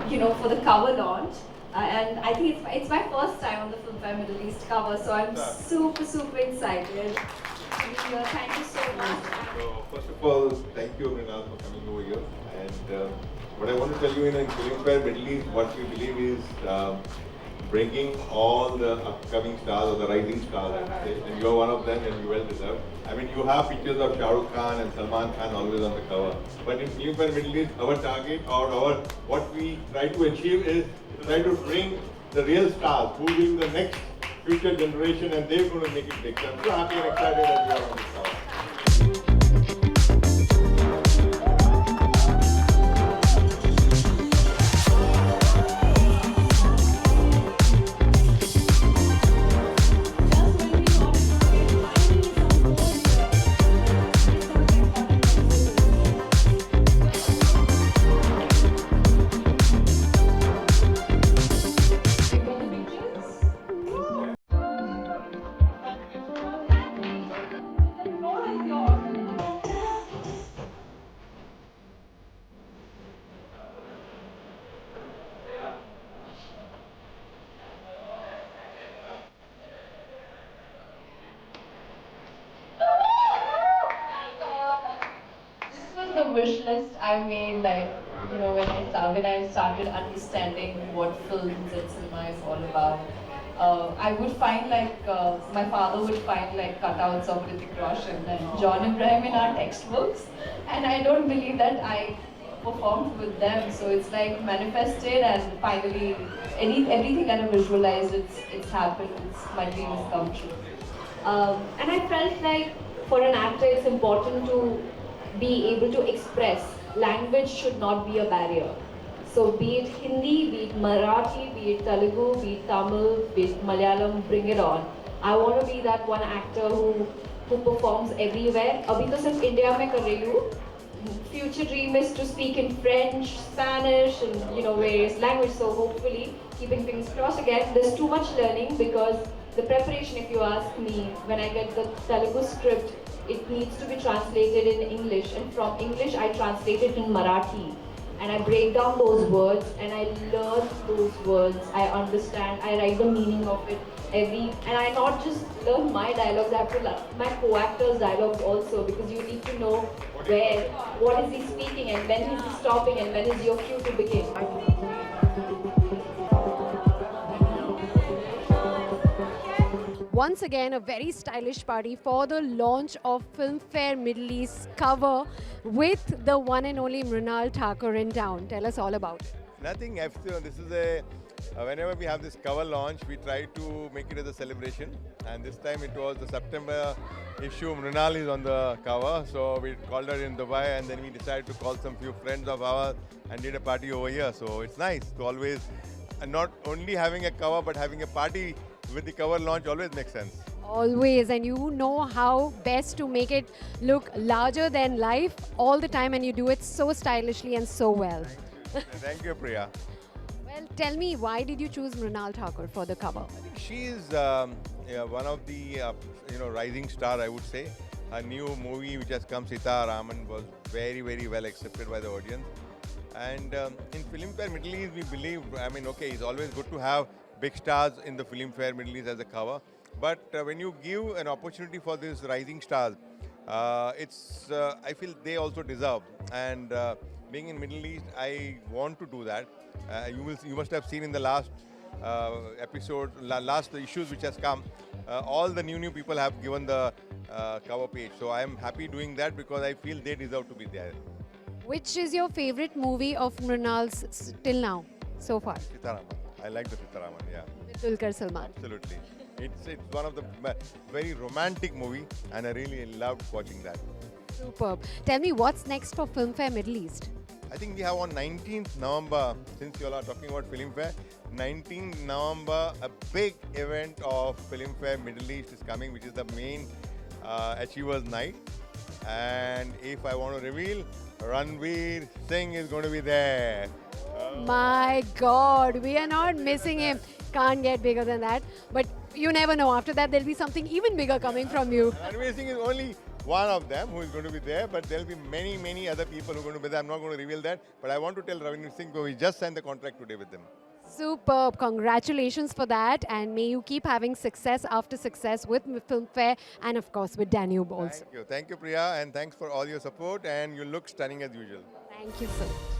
here for the cover launch. And I think it's my first time on the Filmfare Middle East cover, so I'm super excited to be here. Thank you so much. So first of all, thank you, Mrinal, for coming over here. And what I want to tell you in Filmfare Middle East, what we believe is bringing all the upcoming stars or the rising stars, I would say, and you're one of them, and you well deserved. I mean, you have pictures of Shah Rukh Khan and Salman Khan always on the cover. But in Filmfare Middle East, our target or what we try to achieve is to try to bring the real stars who will the next future generation, and they're going to make it big. So I'm so happy and excited that you are on this cover. This was the wish list I made, like, when I started understanding what films and cinema is all about. I would find my father would find like cutouts of Hrithik Roshan and John Ibrahim in our textbooks, and I don't believe that I performed with them. So it's like manifested, and finally, everything that I visualized, it's happened. My dream has come true. And I felt like for an actor, it's important to be able to express. Language should not be a barrier. So be it Hindi, be it Marathi, be it Telugu, be it Tamil, be it Malayalam, bring it on. I want to be that one actor who performs everywhere. अभी तो सिर्फ India में कर रही हूँ. Future dream is to speak in French, Spanish, and various languages. So hopefully, keeping things crossed again. There's too much learning because the preparation, if you ask me, when I get the Telugu script, it needs to be translated in English, and from English I translate it in Marathi, and I break down those words and I learn those words. I understand. I write the meaning of it. And I not just learn my dialogues. I have to learn my co-actors' dialogues also, because you need to know what is he speaking, and when is he stopping, and when is your cue to begin. Once again, a very stylish party for the launch of Filmfare Middle East cover with the one and only Mrinal Thakur in town. Tell us all about it. Nothing. This is whenever we have this cover launch, we try to make it as a celebration. And this time it was the September issue. Mrinal is on the cover, so we called her in Dubai, and then we decided to call some few friends of ours and did a party over here. So it's nice to always, not only having a cover, but having a party with the cover launch always makes sense. Always, and you know how best to make it look larger than life all the time, and you do it so stylishly and so well. Thank you, Priya. Well, tell me, why did you choose Mrinal Thakur for the cover? She is one of the rising star, I would say. Her new movie which has come, Sita Raman, was very well accepted by the audience. And in Filmfare Middle East, we believe, it's always good to have big stars in the Filmfare Middle East as a cover. But when you give an opportunity for these rising stars, I feel they also deserve. And being in Middle East, I want to do that. You must have seen in the last last issues which has come, all the new people have given the cover page. So I am happy doing that because I feel they deserve to be there. Which is your favorite movie of Mrinal's till now, so far? Sita Raman. I like the Sita Raman, yeah. With Dulquer Salman. Absolutely. It's one of the very romantic movie, and I really loved watching that. Superb. Tell me, what's next for Filmfare Middle East? I think we have on 19th November, since you all are talking about Filmfare, 19th November, a big event of Filmfare Middle East is coming, which is the main Achievers Night. And if I want to reveal, Ranveer Singh is going to be there. My God, we are not missing him. Can't get bigger than that. But you never know. After that, there'll be something even bigger coming from you. Ranveer Singh is only one of them who is going to be there, but there will be many, many other people who are going to be there. I'm not going to reveal that, but I want to tell Ravinir Singh, because we just signed the contract today with them. Superb. Congratulations for that. And may you keep having success after success with Filmfare and, of course, with Danube also. Thank you. Thank you, Priya, and thanks for all your support, and you look stunning as usual. Thank you so much.